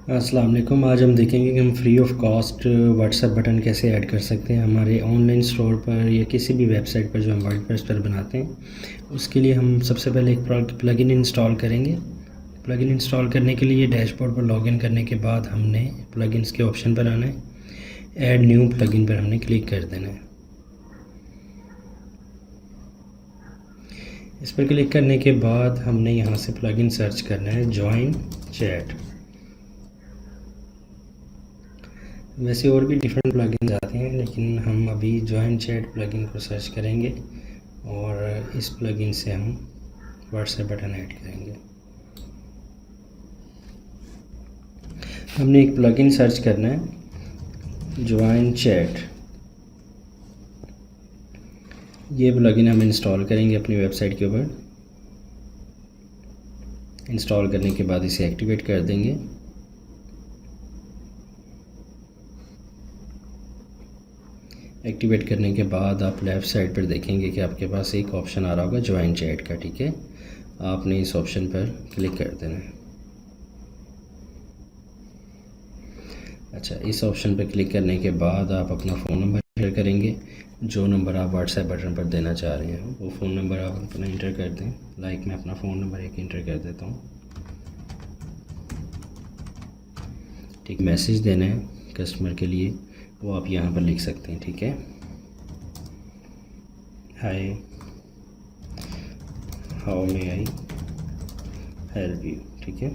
अस्सलाम वालेकुम। आज हम देखेंगे कि हम free of cost WhatsApp button कैसे ऐड कर सकते हैं हमारे ऑनलाइन स्टोर पर या किसी भी वेबसाइट पर जो हम वर्डप्रेस पर बनाते हैं। उसके लिए हम सबसे पहले एक प्लगइन इंस्टॉल करेंगे। प्लगइन इंस्टॉल करने के लिए डैशबोर्ड पर लॉगिन करने के बाद हमने प्लगइन्स के ऑप्शन पर आना है। ऐड न्यू प्लगइन पर हमने क्लिक कर देना है। इस पर क्लिक करने के बाद हमने यहाँ से प्लगइन सर्च करना है जॉइन चैट। वैसे और भी डिफरेंट प्लगइन्स आते हैं, लेकिन हम अभी जॉइन चैट प्लगइन को सर्च करेंगे और इस प्लगइन से हम व्हाट्सएप बटन ऐड करेंगे। हमने एक प्लगइन सर्च करना है जॉइन चैट। ये प्लगइन हम इंस्टॉल करेंगे अपनी वेबसाइट के ऊपर। इंस्टॉल करने के बाद इसे एक्टिवेट कर देंगे। एक्टिवेट करने के बाद आप लेफ़्ट साइड पर देखेंगे कि आपके पास एक ऑप्शन आ रहा होगा जॉइन चैट का। ठीक है, आपने इस ऑप्शन पर क्लिक कर देना है। अच्छा, इस ऑप्शन पर क्लिक करने के बाद आप अपना फ़ोन नंबर इंटर करेंगे। जो नंबर आप व्हाट्सएप बटन पर देना चाह रहे हैं वो फ़ोन नंबर आप अपना इंटर कर दें। लाइक मैं अपना फ़ोन नंबर एक इंटर कर देता हूँ। ठीक, मैसेज देना है कस्टमर के लिए, वो आप यहाँ पर लिख सकते हैं। ठीक है, hi, how may I help you. ठीक है,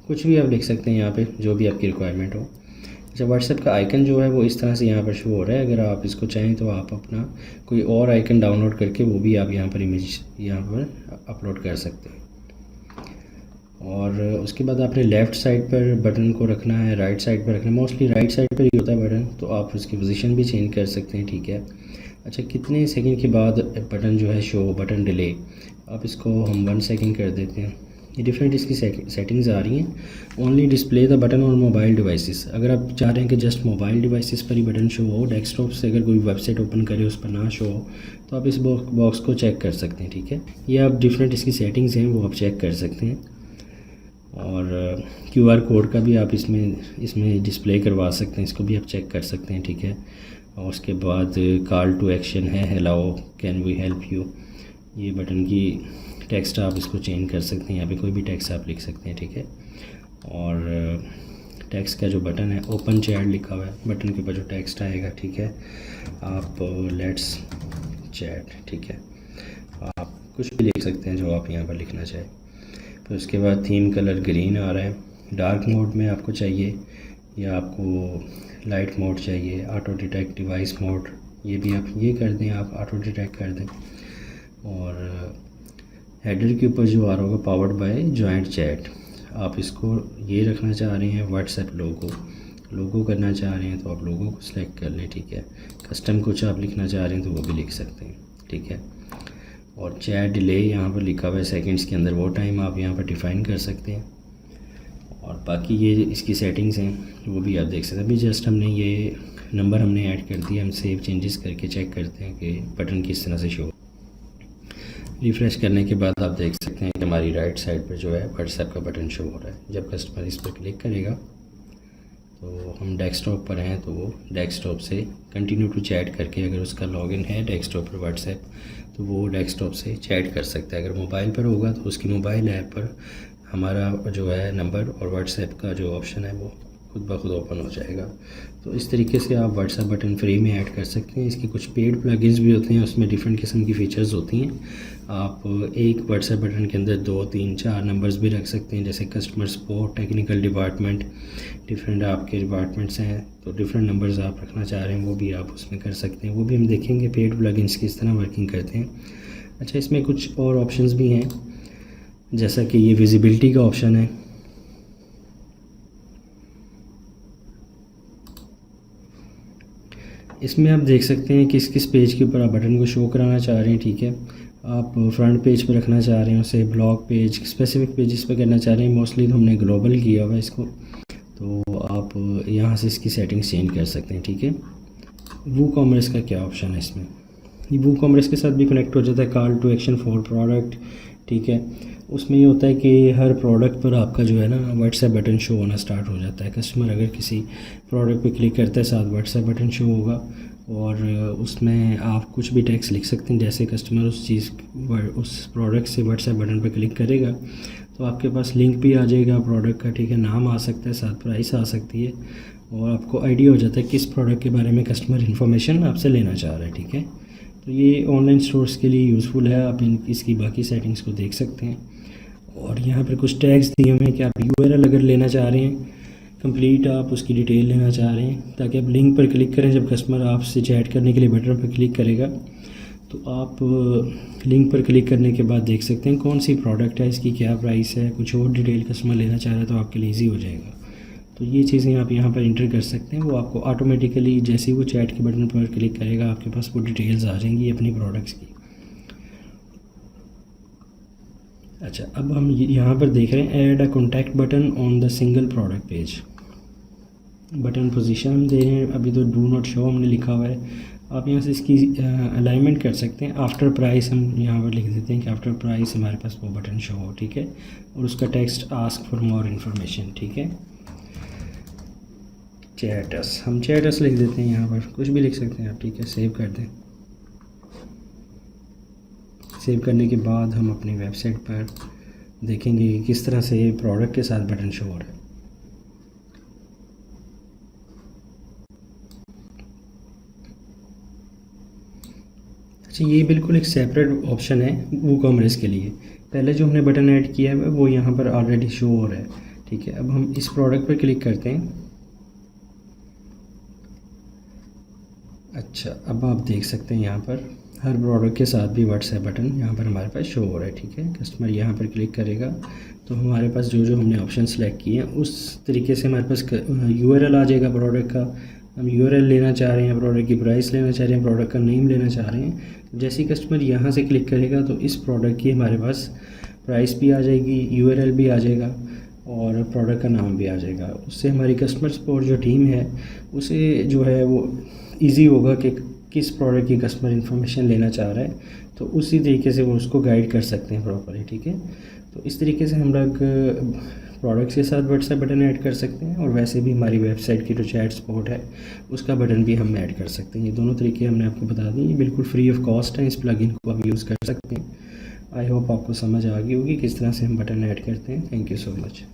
कुछ भी आप लिख सकते हैं यहाँ पे, जो भी आपकी रिक्वायरमेंट हो। अच्छा, व्हाट्सएप का आइकन जो है वो इस तरह से यहाँ पर शो हो रहा है। अगर आप इसको चाहें तो आप अपना कोई और आइकन डाउनलोड करके वो भी आप यहाँ पर इमेज यहाँ पर अपलोड कर सकते हैं। और उसके बाद आपने लेफ़्ट साइड पर बटन को रखना है, राइट साइड पर रखना है। मोस्टली राइट साइड पर ही होता है बटन, तो आप उसकी पोजीशन भी चेंज कर सकते हैं। ठीक है, अच्छा, कितने सेकंड के बाद बटन जो है शो, बटन डिले, आप इसको हम 1 सेकंड कर देते हैं। ये डिफरेंट इसकी सेटिंग्स आ रही हैं। Only display the button on mobile devices. अगर आप चाह रहे हैं कि जस्ट मोबाइल डिवाइसेस पर ही बटन शो हो, डेस्कटॉप से अगर कोई वेबसाइट ओपन करे उस पर ना शो हो, तो आप इस बॉक्स को चेक कर सकते हैं। ठीक है, ये आप डिफरेंट इसकी सेटिंग्स हैं वो आप चेक कर सकते हैं। और QR कोड का भी आप इसमें डिस्प्ले करवा सकते हैं, इसको भी आप चेक कर सकते हैं। ठीक है, और उसके बाद कॉल टू एक्शन है, hello can we help you. ये बटन की टेक्स्ट आप इसको चेंज कर सकते हैं, यहाँ पे कोई भी टेक्स्ट आप लिख सकते हैं। ठीक है, और टेक्स्ट का जो बटन है ओपन चैट लिखा हुआ है, बटन के ऊपर जो टेक्स्ट आएगा। ठीक है, आप लेट्स चैट। ठीक है, आप कुछ भी लिख सकते हैं जो आप यहाँ पर लिखना चाहें। फिर उसके बाद थीम कलर ग्रीन आ रहा है। डार्क मोड में आपको चाहिए या आपको लाइट मोड चाहिए, ऑटो डिटेक्ट डिवाइस मोड, ये भी आप ये कर दें, आप ऑटो डिटेक्ट कर दें। और हेडर के ऊपर जो आ रहा होगा पावर्ड बाय जॉइंट चैट, आप इसको ये रखना चाह रहे हैं व्हाट्सएप लोगो करना चाह रहे हैं तो आप लोगो को सिलेक्ट कर लें। ठीक है, कस्टम कुछ आप लिखना चाह रहे हैं तो वो भी लिख सकते हैं। ठीक है, और चैट डिले यहाँ पर लिखा हुआ है सेकंड्स के अंदर, वो टाइम आप यहाँ पर डिफ़ाइन कर सकते हैं। और बाकी ये इसकी सेटिंग्स हैं वो भी आप देख सकते हैं। अभी जस्ट हमने ये नंबर हमने ऐड कर दिया, हम सेव चेंजेस करके चेक करते हैं कि बटन किस तरह से शो। रिफ़्रेश करने के बाद आप देख सकते हैं कि हमारी राइट साइड पर जो है व्हाट्सएप का बटन शो हो रहा है। जब कस्टमर इस पर क्लिक करेगा तो हम डेस्कटॉप पर हैं तो वो डेस्कटॉप से कंटिन्यू टू चैट करके, अगर उसका लॉगिन है डेस्कटॉप पर व्हाट्सएप, तो वो डेस्कटॉप से चैट कर सकता है। अगर मोबाइल पर होगा तो उसकी मोबाइल ऐप पर हमारा जो है नंबर और व्हाट्सएप का जो ऑप्शन है वो खुद ब खुद ओपन हो जाएगा। तो इस तरीके से आप व्हाट्सएप बटन फ्री में ऐड कर सकते हैं। इसके कुछ पेड प्लगइन्स भी होते हैं, उसमें डिफरेंट किस्म की फ़ीचर्स होती हैं। आप एक व्हाट्सएप बटन के अंदर 2, 3, 4 नंबर्स भी रख सकते हैं, जैसे customer support, technical department, different आपके डिपार्टमेंट्स हैं तो डिफरेंट नंबर्स आप रखना चाह रहे हैं वो भी आप उसमें कर सकते हैं। वो भी हम देखेंगे पेड प्लगइन्स किस तरह वर्किंग करते हैं। अच्छा, इसमें कुछ और ऑप्शंस भी हैं, जैसा कि ये विजिबिलिटी का ऑप्शन है। इसमें आप देख सकते हैं किस किस पेज के ऊपर आप बटन को शो कराना चाह रहे हैं। ठीक है, आप फ्रंट पेज पर रखना चाह रहे हैं उसे, ब्लॉग पेज, स्पेसिफिक पेजेस पे करना चाह रहे हैं। मोस्टली तो हमने ग्लोबल किया हुआ है इसको, तो आप यहाँ से इसकी सेटिंग्स चेंज कर सकते हैं। ठीक है, वू कॉमर्स का क्या ऑप्शन है इसमें, ये वू कॉमर्स के साथ भी कनेक्ट हो जाता है, call to action for product. ठीक है, उसमें ये होता है कि हर प्रोडक्ट पर आपका जो है ना व्हाट्सएप बटन शो होना स्टार्ट हो जाता है। कस्टमर अगर किसी प्रोडक्ट पे क्लिक करता है साथ व्हाट्सएप बटन शो होगा, और उसमें आप कुछ भी टेक्स्ट लिख सकते हैं। जैसे कस्टमर उस प्रोडक्ट से व्हाट्सएप बटन पर क्लिक करेगा तो आपके पास लिंक भी आ जाएगा प्रोडक्ट का, ठीक है, नाम आ सकता है, साथ प्राइस आ सकती है, और आपको आइडिया हो जाता है किस प्रोडक्ट के बारे में कस्टमर इन्फॉर्मेशन आपसे लेना चाह रहा है, ठीक है। तो ये ऑनलाइन स्टोर्स के लिए यूज़फुल है। आप इसकी बाकी सेटिंग्स को देख सकते हैं। और यहाँ पर कुछ टैग्स दिए हुए हैं कि आप यूआरएल अगर लेना चाह रहे हैं कंप्लीट, आप उसकी डिटेल लेना चाह रहे हैं, ताकि आप लिंक पर क्लिक करें। जब कस्टमर आपसे चैट करने के लिए बटन पर क्लिक करेगा तो आप लिंक पर क्लिक करने के बाद देख सकते हैं कौन सी प्रोडक्ट है, इसकी क्या प्राइस है, कुछ और डिटेल कस्टमर लेना चाह रहा है तो आपके लिए ईजी हो जाएगा। तो ये चीज़ें आप यहाँ पर इंटर कर सकते हैं। वो आपको ऑटोमेटिकली जैसे ही वो चैट के बटन पर क्लिक करेगा आपके पास वो डिटेल्स आ जाएंगी अपनी प्रोडक्ट्स की। अच्छा, अब हम यहाँ पर देख रहे हैं add a contact button on the single product page. Button position हम दे रहे हैं, अभी तो डू नॉट शो हमने लिखा हुआ है। आप यहाँ से इसकी अलाइनमेंट कर सकते हैं। आफ्टर प्राइस हम यहाँ पर लिख देते हैं कि आफ्टर प्राइस हमारे पास वो बटन शो हो, ठीक है, और उसका text ask for more information, ठीक है। चैटस, हम चैटस लिख देते हैं, यहाँ पर कुछ भी लिख सकते हैं आप, ठीक है। सेव कर दें। सेव करने के बाद हम अपनी वेबसाइट पर देखेंगे कि किस तरह से प्रोडक्ट के साथ बटन शो हो रहा है। अच्छा, ये बिल्कुल एक सेपरेट ऑप्शन है वूकॉमर्स के लिए। पहले जो हमने बटन ऐड किया है वो यहाँ पर ऑलरेडी शो हो रहा है, ठीक है। अब हम इस प्रोडक्ट पर क्लिक करते हैं। अच्छा, अब आप देख सकते हैं यहाँ पर हर प्रोडक्ट के साथ भी व्हाट्सएप बटन यहाँ पर हमारे पास शो हो रहा है, ठीक है। कस्टमर यहाँ पर क्लिक करेगा तो हमारे पास जो जो हमने ऑप्शन सेलेक्ट किए हैं उस तरीके से हमारे पास यूआरएल आ जाएगा प्रोडक्ट का। हम यूआरएल लेना चाह रहे हैं, प्रोडक्ट की प्राइस लेना चाह रहे हैं, प्रोडक्ट का नेम लेना चाह रहे हैं। जैसे ही कस्टमर यहाँ से क्लिक करेगा तो इस प्रोडक्ट की हमारे पास प्राइस भी आ जाएगी, यूआरएल भी आ जाएगा और प्रोडक्ट का नाम भी आ जाएगा। उससे हमारी कस्टमर सपोर्ट जो टीम है उसे जो है वो इजी होगा कि किस प्रोडक्ट की कस्टमर इन्फॉर्मेशन लेना चाह रहा है, तो उसी तरीके से वो उसको गाइड कर सकते हैं प्रॉपरली, ठीक है। तो इस तरीके से हम लोग प्रोडक्ट्स के साथ व्हाट्सएप बटन ऐड कर सकते हैं, और वैसे भी हमारी वेबसाइट की जो चैट सपोर्ट है उसका बटन भी हम ऐड कर सकते हैं। ये दोनों तरीके हमने आपको बता दिए, ये बिल्कुल फ्री ऑफ कॉस्ट है। इस प्लगइन को आप यूज़ कर सकते हैं। आई होप आपको समझ आ गई होगी किस तरह से हम बटन ऐड करते हैं। Thank you so much.